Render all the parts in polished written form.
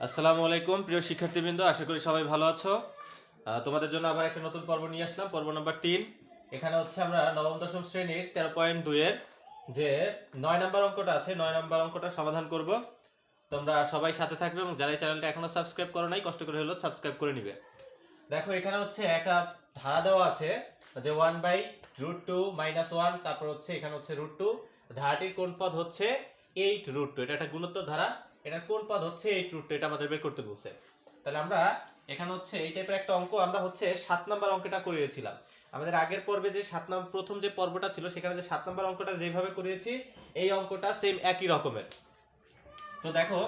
আসসালামু আলাইকুম প্রিয় শিক্ষার্থীবৃন্দ, আশা করি সবাই ভালো আছো। তোমাদের জন্য আবার একটা নতুন পর্ব নিয়ে আসলাম, পর্ব নাম্বার 3। এখানে হচ্ছে আমরা নবম-দশম শ্রেণীর 13.2 এর যে 9 নম্বর অঙ্কটা আছে, 9 নম্বর অঙ্কটা সমাধান করব। তোমরা সবাই সাথে থাকবে এবং যারা এই চ্যানেলটা এখনো সাবস্ক্রাইব করো নাই, কষ্ট করে হলেও সাবস্ক্রাইব করে নিবে। দেখো এখানে হচ্ছে একটা ধারা দেওয়া আছে যে 1/√2 - 1, তারপর হচ্ছে এখানে হচ্ছে √2। ধারাটির কোন পদ হচ্ছে 8√2। এটা একটা গুণোত্তর ধারা, এটার কোন পদ হচ্ছে 8√2, এটা আমাদের বের করতে বলছে। তাহলে আমরা এখানে হচ্ছে এই টাইপের একটা অঙ্ক আমরা হচ্ছে 7 নাম্বার অঙ্কটা করিয়েছিলাম। আমাদের আগের পর্বে যে 7 নম্বর প্রথম যে পর্বটা ছিল সেখানে যে 7 নাম্বার অঙ্কটা যেভাবে করিয়েছি, এই অঙ্কটা সেম একই রকমের। তো দেখো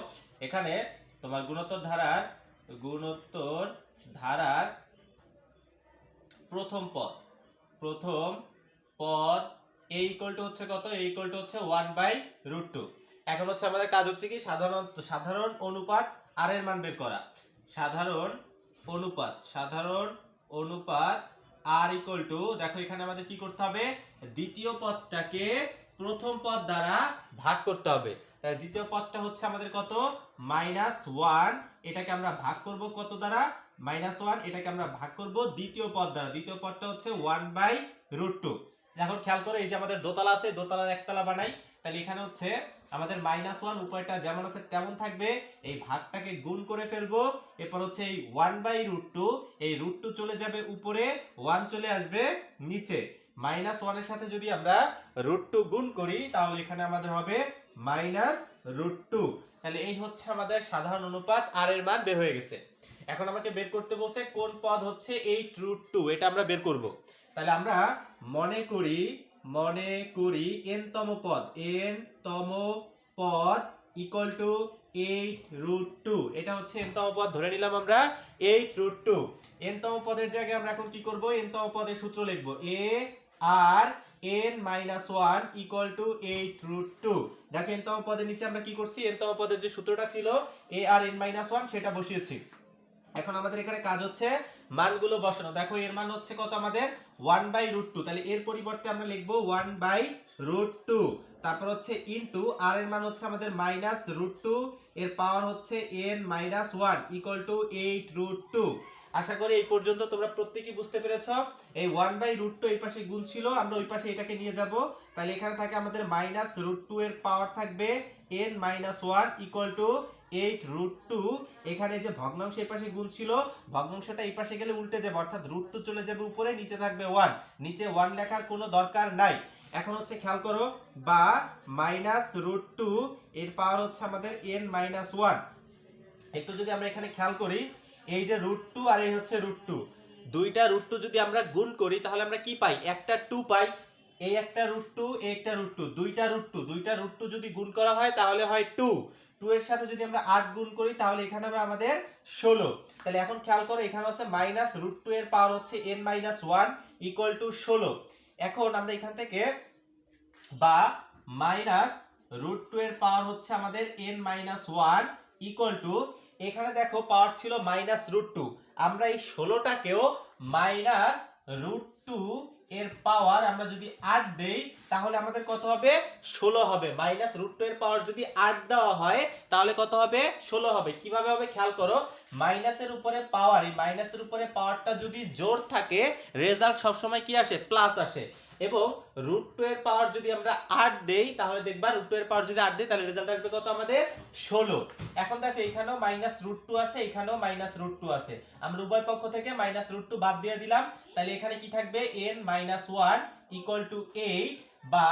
এখানে তোমার গুণোত্তর ধারার প্রথম পদ a ইকুয়াল টু হচ্ছে কত? a ইকুয়াল টু হচ্ছে 1/√2। এখন হচ্ছে আমাদের কাজ হচ্ছে কি সাধারণ অনুপাত r এর মান বের করা। সাধারণ অনুপাত r ইকুয়াল টু, দেখো এখানে আমাদের কি করতে হবে? দ্বিতীয় পদটাকে প্রথম পদ দ্বারা ভাগ করতে হবে। তাহলে দ্বিতীয় পদটা হচ্ছে আমাদের কত? -1। এটাকে আমরা ভাগ করব কত দ্বারা? -1। এটাকে আমরা ভাগ করব দ্বিতীয় পদ দ্বারা। দ্বিতীয় পদটা হচ্ছে 1/√2। এখন খেয়াল করো, এই যে আমাদের দোতলা আছে, দোতলার একতলা বানাই। তাহলে এখানে হচ্ছে আমাদের -1 উপরটা যেমন আছে তেমন থাকবে, এই ভাগটাকে গুণ করে ফেলবো। এরপর হচ্ছে এই 1/√2, এই √2 চলে যাবে উপরে, 1 চলে আসবে নিচে। -1 এর সাথে যদি আমরা √2 গুণ করি তাহলে এখানে আমাদের হবে -√2। তাহলে এই হচ্ছে আমাদের সাধারণ অনুপাত r এর মান বের হয়ে গেছে। এখন আমাকে বের করতে বলছে কোন পদ হচ্ছে 8√2, এটা আমরা বের করব। তাহলে আমরা মনে করি n-তম পদ ইকুয়াল টু 8√2। এটা হচ্ছে n-তম পদ ধরে নিলাম আমরা 8√2। n-তম পদের জায়গায় আমরা এখন কি করব? n-তম পদের সূত্র লিখব, a r n-1 equal to 8√2। দেখো n-তম পদের নিচে আমরা কি করছি? n-তম পদের যে সূত্রটা ছিল a r n-1 সেটা বসিয়েছি। এখন আমাদের এখানে কাজ হচ্ছে মানগুলো বসানো। দেখো এর মান হচ্ছে কত আমাদের? 1/√2। তাহলে এর পরিবর্তে আমরা লিখব 1/√2। তারপর হচ্ছে ইনটু r এর মান হচ্ছে আমাদের -√2, এর পাওয়ার হচ্ছে n-1 ইকুয়াল টু 8√2। আশা করি এই পর্যন্ত তোমরা প্রত্যেকই বুঝতে পেরেছো। এই 1/√2 এই পাশে গুণ ছিল, আমরা ওই পাশে এটাকে নিয়ে যাব। তাহলে এখানে থাকে আমাদের -√2, এর পাওয়ার থাকবে n-1 ইকুয়াল টু 8√2। এখানে যে ভগ্নাংশ এই পাশে গুণ ছিল, ভগ্নাংশটা এই পাশে গেলে উল্টে যাবে, অর্থাৎ √2 চলে যাবে উপরে, নিচে থাকবে 1। নিচে 1 লেখার কোনো দরকার নাই। এখন হচ্ছে খেয়াল করো, বা -√2 এর পাওয়ার হচ্ছে আমাদের n-1। একটু যদি আমরা এখানে খেয়াল করি, এই যে √2 আর এই হচ্ছে √2, দুইটা √2 যদি আমরা গুণ করি তাহলে আমরা কি পাই? একটা 2 পাই। এই একটা √2, এই একটা √2, দুইটা √2 যদি গুণ করা হয় তাহলে হয় 2। 2 এর সাথে যদি আমরা 8 গুণ করি তাহলে এখানে হবে আমাদের 16। তাহলে এখন খেয়াল করো, এখানে হচ্ছে -√2 এর পাওয়ার হচ্ছে n-1 ইকুয়াল টু 16। এখন আমরা এখান থেকে বা -√2 এর পাওয়ার হচ্ছে আমাদের n-1 ইকুয়াল টু, এখানে দেখো পাওয়ার ছিল -√2, আমরা এই 16টাকেও -√2 এর পাওয়ার আমরা যদি 8 দেই তাহলে আমাদের কত হবে? 16 হবে। -√2 এর পাওয়ার যদি 8 দেওয়া হয় তাহলে কত হবে? 16 হবে। কিভাবে হবে খেয়াল করো, মাইনাসের উপরে পাওয়ার, এই মাইনাসের উপরে পাওয়ারটা যদি জোড় থাকে রেজাল্ট সবসময় কি আসে? প্লাস আসে। এবং √2 এর পাওয়ার যদি আমরা 8 দেই তাহলে দেখবা √2 এর পাওয়ার যদি 8 দেই তাহলে রেজাল্ট আসবে কত আমাদের? 16। এখন দেখো এখানেও -√2 আছে, এখানেও -√2 আছে, আমরা উভয় পক্ষ থেকে -√2 বাদ দিয়ে দিলাম। তাহলে এখানে কি থাকবে? n-1 ইকুয়াল টু 8, বা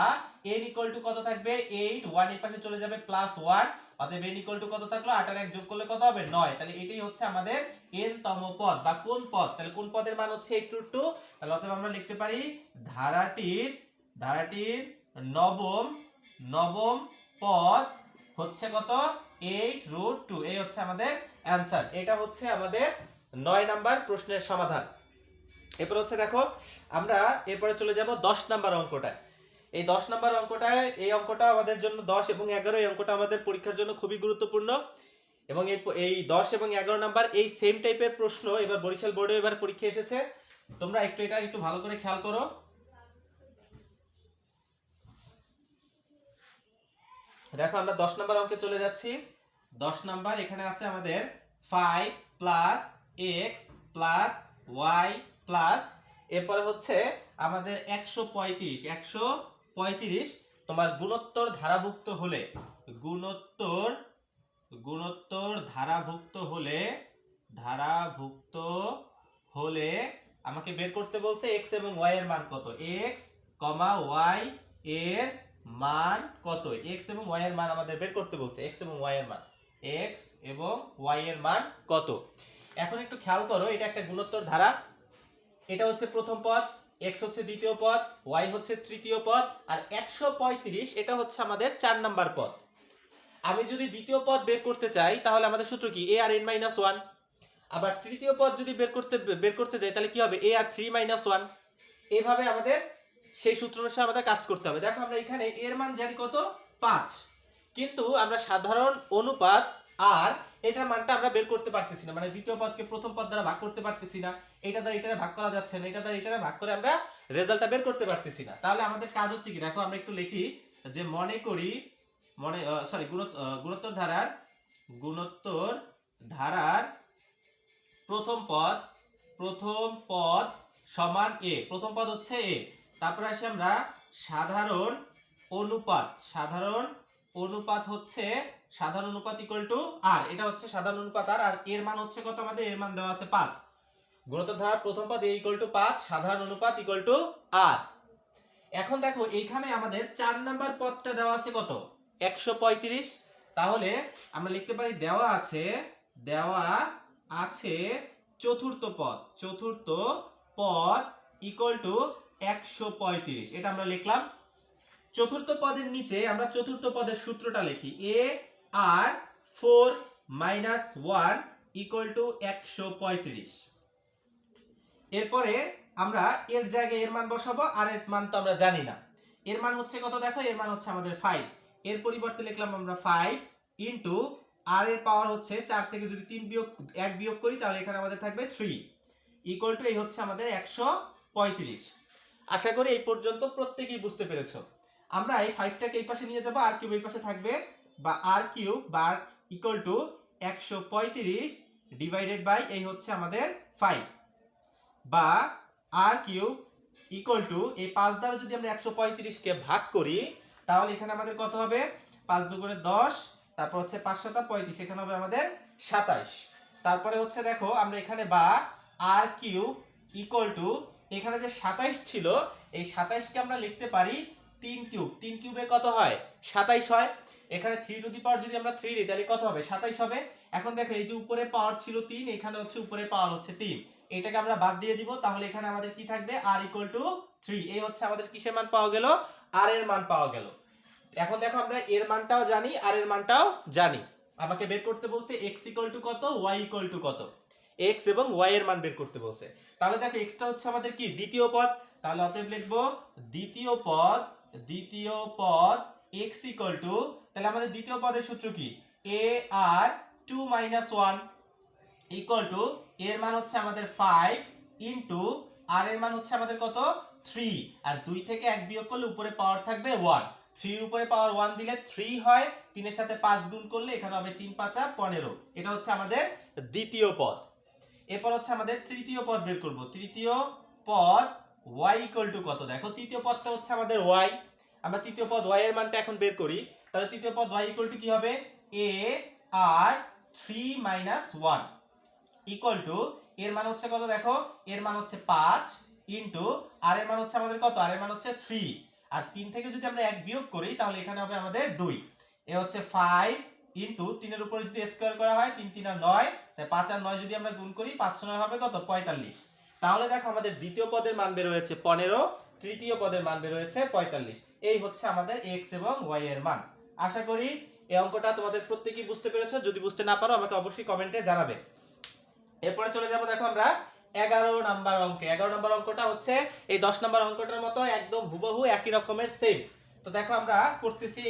n ইকুয়াল টু কত থাকবে? 8, 1 এর পাশে চলে যাবে +1, অতএব n ইকুয়াল টু কত থাকলো? 8 আর 1 যোগ করলে কত হবে? 9। তাহলে এটাই হচ্ছে আমাদের n-তম পদ বা কোন পদ? তাহলে কোন পদের মান হচ্ছে 8√2। তাহলে অতএব আমরা লিখতে পারি ধারাটির নবম পদ হচ্ছে কত? 8√2। এই হচ্ছে আমাদের অ্যানসার। এটা হচ্ছে আমাদের 9 নাম্বার প্রশ্নের সমাধান। এরপর হচ্ছে দেখো আমরা এরপরে চলে যাব 10 নাম্বার অঙ্কটায়। এই 10 নাম্বার অঙ্কটায়, এই অঙ্কটা আমাদের জন্য 10 এবং 11, এই অঙ্কটা আমাদের পরীক্ষার জন্য খুবই গুরুত্বপূর্ণ। এবং এই 10 এবং 11 নাম্বার এই সেম টাইপের প্রশ্ন এবার বরিশাল বোর্ডে এবার পরীক্ষা এসেছে। তোমরা এটা একটু ভালো করে খেয়াল করো। দেখো আমরা 10 নাম্বার অঙ্কে চলে যাচ্ছি। 10 নাম্বার এখানে আছে আমাদের 5 plus x plus y plus এরপরে হচ্ছে আমাদের 135 তোমার গুণোত্তর ধারাভুক্ত হলে গুণোত্তর ধারাভুক্ত হলে আমাকে বের করতে বলছে এক্স এবং ওয়াই এর মান কত, এক্স কমা ওয়াই এর মান কত, এক্স এবং ওয়াই এর মান আমাদের বের করতে বলছে, এক্স এবং ওয়াই এর মান, এক্স এবং ওয়াই এর মান কত। এখন একটু খেয়াল করো, এটা একটা গুণোত্তর ধারা, এটা হচ্ছে প্রথম পদ, এক্স হচ্ছে দ্বিতীয় পদ, ওয়াই হচ্ছে তৃতীয় পদ, আর 135 এটা হচ্ছে আমাদের 4 নাম্বার পদ। আমি যদি দ্বিতীয় পদ বের করতে চাই তাহলে আমাদের সূত্র কি, এ আর n - 1। আবার তৃতীয় পদ যদি বের করতে চাই তাহলে কি হবে, এ আর 3 - 1। এইভাবে আমাদের সেই সূত্র অনুসারে আমাদের কাজ করতে হবে। দেখো আমরা এখানে এর মান জানি কত, 5, কিন্তু আমরা সাধারণ অনুপাত আর এটার মানটা আমরা বের করতে পারতেছি না, মানে দ্বিতীয় পদকে প্রথম পদ দ্বারা ভাগ করতে পারতেছি না, এটা দ্বারা এটা ভাগ করা যাচ্ছে না, এটা দ্বারা এটা ভাগ করে আমরা রেজাল্টটা বের করতে পারতেছি না। তাহলে আমাদের কাজ হচ্ছে কি, দেখো আমরা একটু লিখি যে গুণোত্তর ধারার প্রথম পদ সমান এ, প্রথম পদ হচ্ছে এ, তারপরে আসি আমরা সাধারণ অনুপাত ইকুয়াল টু আর, এটা হচ্ছে সাধারণ অনুপাত আর এর মান হচ্ছে কত, আমাদের এর মান দেওয়া আছে 5। গুণোত্তর ধারার প্রথম পদ a ইকুয়াল টু 5, সাধারণ অনুপাত ইকুয়াল টু আর। এখন দেখো এইখানে আমাদের 4 নাম্বার পদটা দেওয়া আছে কত, 135। তাহলে আমরা লিখতে পারি দেওয়া আছে চতুর্থ পদ ইকুয়াল টু 135, এটা আমরা লিখলাম। চতুর্থ পদের নিচে আমরা চতুর্থ পদের সূত্রটা লিখি, এ আর 4 - 1 ইকুয়াল টু 135। এরপরে আমরা এর জায়গায় এর মান বসাবো, আর এর মান তো আমরা জানি না, এর মান হচ্ছে কত, দেখো এর মান হচ্ছে আমাদের 5, এর পরিবর্তে লিখলাম আমরা 5 ইনটু আর এর পাওয়ার হচ্ছে 4 থেকে যদি 1 বিয়োগ করি তাহলে এখানে আমাদের থাকবে 3 ইকুয়াল টু, এই হচ্ছে আমাদের 135। আশা করি এই পর্যন্ত প্রত্যেকেই বুঝতে পেরেছো। আমরা এই 5টাকে এই পাশে নিয়ে যাব, আর কিউব এই পাশে থাকবে, বা আর কিউব বা ইকুয়াল টু 135 ডিভাইডেড বাই এই হচ্ছে আমাদের 5, বা আর কিউব ইকুয়াল টু এই 5 দ্বারা যদি আমরা 135 কে ভাগ করি তাহলে এখানে আমাদের কত হবে, 5 দুগুণে 10, তারপর হচ্ছে 5 7 35, এখানে হবে আমাদের 27। তারপরে হচ্ছে দেখো আমরা এখানে বা আর কিউব ইকুয়াল টু এখানে যে 27 ছিল এই 27 কে আমরা লিখতে পারি 3 কিউব, 3 কিউবে কত হয়, 27 হয়। এখানে 3 টু দি পাওয়ার যদি আমরা 3 দিই তাহলে কত হবে, 27 হবে। এখন দেখো এই যে উপরে পাওয়ার ছিল 3, এখানে হচ্ছে উপরে পাওয়ার হচ্ছে 3, এটাকে আমরা বাদ দিয়ে দিব, তাহলে এখানে আমাদের কি থাকবে, r ইকুয়াল টু 3। এই হচ্ছে আমাদের কিসের মান পাওয়া গেল, r এর মান পাওয়া গেল। এখন দেখো আমরা এর মানটাও জানি আর এর মানটাও জানি, আমাকে বের করতে বলছে x ইকুয়াল টু কত, y ইকুয়াল টু কত, x এবং y এর মান বের করতে বলছে। তাহলে দেখো x টা হচ্ছে আমাদের কি, দ্বিতীয় পদ, তাহলে অতএব লিখব দ্বিতীয় পদ x ইকুয়াল টু, তাহলে আমাদের দ্বিতীয় পদের সূত্র কি, a আর 2 - 1 ইকুয়াল টু এর মান হচ্ছে আমাদের 5 ইনটু আর এর মান হচ্ছে আমাদের কত, 3, আর 2 থেকে 1 বিয়োগ করলে উপরে পাওয়ার থাকবে 1, 3 এর উপরে পাওয়ার 1 দিলে 3 হয়, 3 এর সাথে 5 গুণ করলে এখানে হবে 3 5 15। এটা হচ্ছে আমাদের দ্বিতীয় পদ। এরপর হচ্ছে আমাদের তৃতীয় পদ বের করব, তৃতীয় পদ y ইকুয়াল টু কত, দেখো তৃতীয় পদটা হচ্ছে আমাদের y, আমরা তৃতীয় পদ y এর মানটা এখন বের করি, তাহলে তৃতীয় পদ y ইকুয়াল টু কি হবে, a আর 3 - 1 ইকুয়াল টু এর মান হচ্ছে কত, দেখো এর মান হচ্ছে 5 ইনটু আর এর মান হচ্ছে আমাদের কত, আর এর মান হচ্ছে 3, আর 3 থেকে যদি আমরা 1 বিয়োগ করি তাহলে এখানে হবে আমাদের 2, এ হচ্ছে 5 ইনটু 3 এর উপরে যদি স্কয়ার করা হয় 3 3 আর 9, তাই 5 আর 9 যদি আমরা গুণ করি 5 9 হবে কত, 45। তাহলে দেখো আমাদের দ্বিতীয় পদের মান বের হয়েছে 15, তৃতীয় পদের মান বের হয়েছে 45। এই হচ্ছে আমাদের x এবং y এর মান। আশা করি এই অঙ্কটা তোমাদের প্রত্যেকেই বুঝতে পেরেছো, যদি বুঝতে না পারো আমাকে অবশ্যই কমেন্টে জানাবে। এরপরে চলে যাব দেখো আমরা 11 নাম্বার অঙ্কে। 11 নাম্বার অঙ্কটা হচ্ছে এই 10 নাম্বার অঙ্কটার মতো একদম হুবহু একই রকমের সেম। তো দেখো আমরা করতেছি,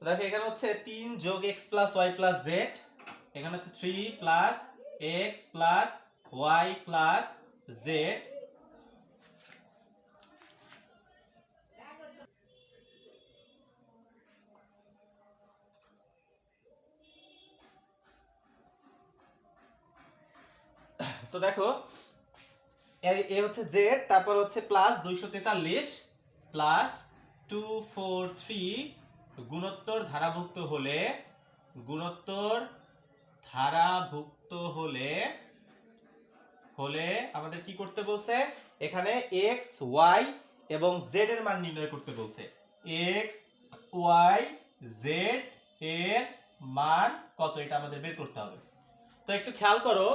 দেখো এখানে হচ্ছে 3 যোগ x plus y plus z, এখানে হচ্ছে 3 plus x plus y plus z, তো দেখো এ হচ্ছে জেড, তারপর হচ্ছে প্লাস 243 প্লাস 243 গুণোত্তর ধারাভুক্ত হলে আমাদের কি করতে বলছে, এখানে এক্স ওয়াই এবং জেড এর মান নির্ণয় করতে বলছে। এক্স ওয়াই জেড এর মান কত এটা আমাদের বের করতে হবে। তো একটু খেয়াল করো,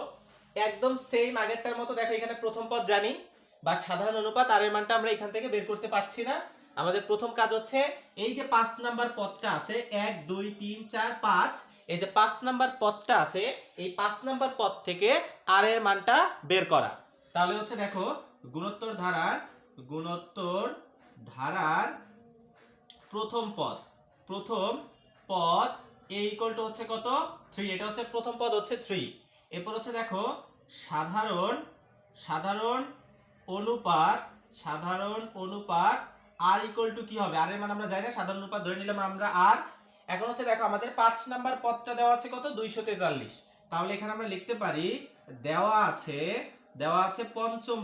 একদম সেম আগেরটার মতো দেখো, এখানে প্রথম পদ জানি, বাট সাধারণ অনুপাত আর এর মানটা আমরা এখান থেকে বের করতে পারছি না। আমাদের প্রথম কাজ হচ্ছে এই যে 5 নাম্বার পদটা আছে 1 2 3 4 5, এই যে 5 নাম্বার পদটা আছে এই 5 নাম্বার পদ থেকে আর এর মানটা বের করা। তাহলে হচ্ছে দেখো গুণোত্তর ধারার প্রথম পদ a ইকুয়াল টু হচ্ছে কত 3, এটা হচ্ছে প্রথম পদ হচ্ছে 3। এরপর হচ্ছে দেখো সাধারণ অনুপাত আর ইকুয়াল টু কি হবে, আর এর মান আমরা জানি না, সাধারণ অনুপাত ধরে নিলাম আমরা আর। এখন হচ্ছে দেখো আমাদের 5 নাম্বার পদটা দেওয়া আছে কত 243, তাহলে এখানে আমরা লিখতে পারি দেওয়া আছে পঞ্চম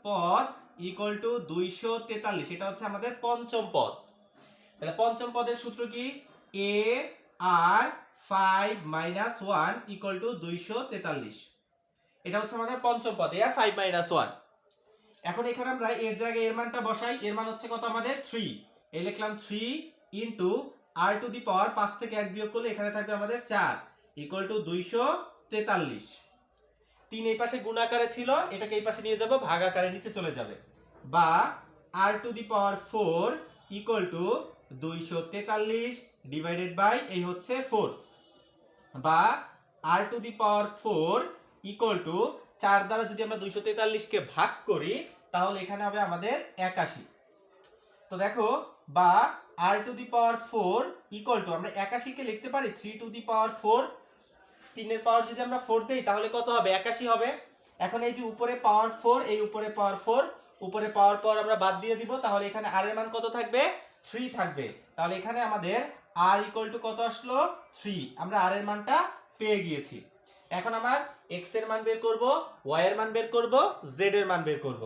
পদ ইকুয়াল টু 243, এটা হচ্ছে আমাদের পঞ্চম পদ। তাহলে পঞ্চম পদের সূত্র কি, a আর 5 মাইনাস 1 ইকুয়াল টু 243, এটা হচ্ছে আমাদের পঞ্চম পদ, a আর 5 মাইনাস 1। এখন এখানে আমরা এর জায়গায় এর মানটা বসাই, এর মান হচ্ছে কত আমাদের 3, এই লিখলাম 3 ইনটু r টু দি পাওয়ার 5 থেকে 1 বিয়োগ করলে এখানে থাকবে আমাদের 4 ইকুয়াল টু 243। 3 এই পাশে গুণ আকারে ছিল, এটাকে এই পাশে নিয়ে যাব ভাগ আকারে নিচে চলে যাবে, বা r to the power 4 equal to 243 divided by এই হচ্ছে 4, বা r to the power 4 equal to 4 দ্বারা যদি আমরা 243 কে ভাগ করি তাহলে এখানে হবে আমাদের 81। তো দেখো বা r to the power 4 equal to আমরা 81 কে লিখতে পারি 3 টু দি পাওয়ার 4, 3 এর পাওয়ার যদি আমরা 4 দেই তাহলে কত হবে 81 হবে। এখন এই যে উপরে পাওয়ার 4, এই উপরে পাওয়ার 4, উপরে পাওয়ার পর আমরা বাদ দিয়ে দিব, তাহলে এখানে r এর মান কত থাকবে 3 থাকবে। তাহলে এখানে আমাদের r ইকুয়াল টু কত আসলো 3, আমরা r এর মানটা পেয়ে গিয়েছি। এখন আমার x এর মান বের করব, y এর মান বের করব, z এর মান বের করব।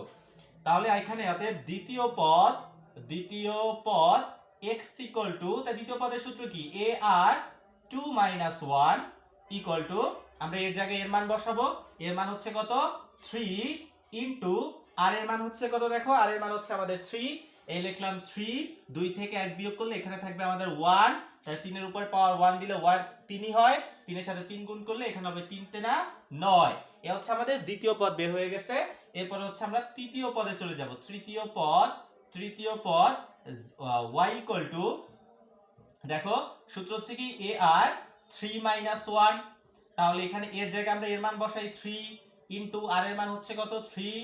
তাহলে এখানে অতএব দ্বিতীয় পদ x ইকুয়াল টু, তাই দ্বিতীয় পদের সূত্র কি a আর 2 মাইনাস 1 ইকুয়াল টু, আমরা এর জায়গায় এর মান বসাবো, এর মান হচ্ছে কত 3 ইনটু আর এর মান হচ্ছে কত, দেখো আর এর মান হচ্ছে আমাদের 3, এই লিখলাম 3, 2 থেকে 1 বিয়োগ করলে এখানে থাকবে আমাদের 1, তাই 3 এর উপরে পাওয়ার 1 দিলে 1 3ই হয়, 3 এর সাথে 3 গুণ করলে এখানে হবে 3 × 9। এই হচ্ছে আমাদের দ্বিতীয় পদ বের হয়ে গেছে। এরপর হচ্ছে আমরা তৃতীয় পদে চলে যাব। তৃতীয় পদ y ইকুয়াল টু, দেখো সূত্র হচ্ছে কি a আর 3 মাইনাস 1, তাহলে এখানে এর জায়গায় আমরা এর মান বসাই 3 ইনটু আর এর মান হচ্ছে কত 3,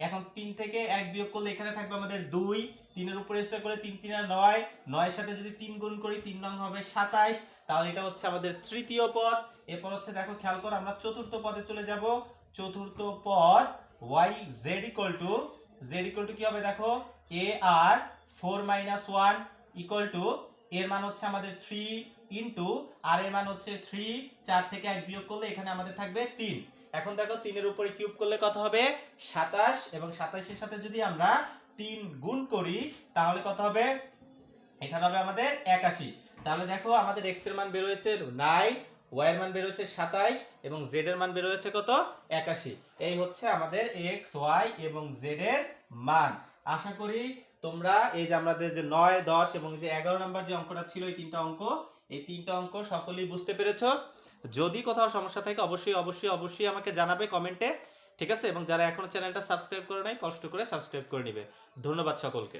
এখন 3 থেকে 1 বিয়োগ করলে এখানে থাকবে আমাদের 2, 3 এর উপরে স্কয়ার করে 3 3 9, 9 এর সাথে যদি 3 গুণ করি 3 নং হবে 27, তাহলে এটা হচ্ছে আমাদের তৃতীয় পদ। এরপর হচ্ছে দেখো খেয়াল করো আমরা চতুর্থ পদে চলে যাব। চতুর্থ পদ y z ইকুয়াল টু কি হবে দেখো a আর 4 মাইনাস 1 ইকুয়াল টু, এর মান হচ্ছে আমাদের 3 ইনটু আর এর মান হচ্ছে 3, 4 থেকে 1 বিয়োগ করলে এখানে আমাদের থাকবে 3। এখন দেখো 3 এর উপরে কিউব করলে কত হবে 27, এবং 27 এর সাথে যদি আমরা 3 গুণ করি তাহলে কত হবে, এখানে হবে আমাদের 81। তাহলে দেখো আমাদের x এর মান বের হয়েছে 9, y এর মান বের হয়েছে 27 এবং z এর মান বের হয়েছে কত 81। এই হচ্ছে আমাদের x, y এবং z এর মান। আশা করি তোমরা এই যে আমাদের যে 9, 10 এবং যে 11 নাম্বার যে অঙ্কটা ছিল এই তিনটা অঙ্ক সকলেই বুঝতে পেরেছো। যদি কোথাও সমস্যা থাকে অবশ্যই আমাকে জানাবে কমেন্টে, ঠিক আছে? এবং যারা এখনো চ্যানেলটা সাবস্ক্রাইব করে নাই কষ্ট করে সাবস্ক্রাইব করে নিবে। ধন্যবাদ সকলকে।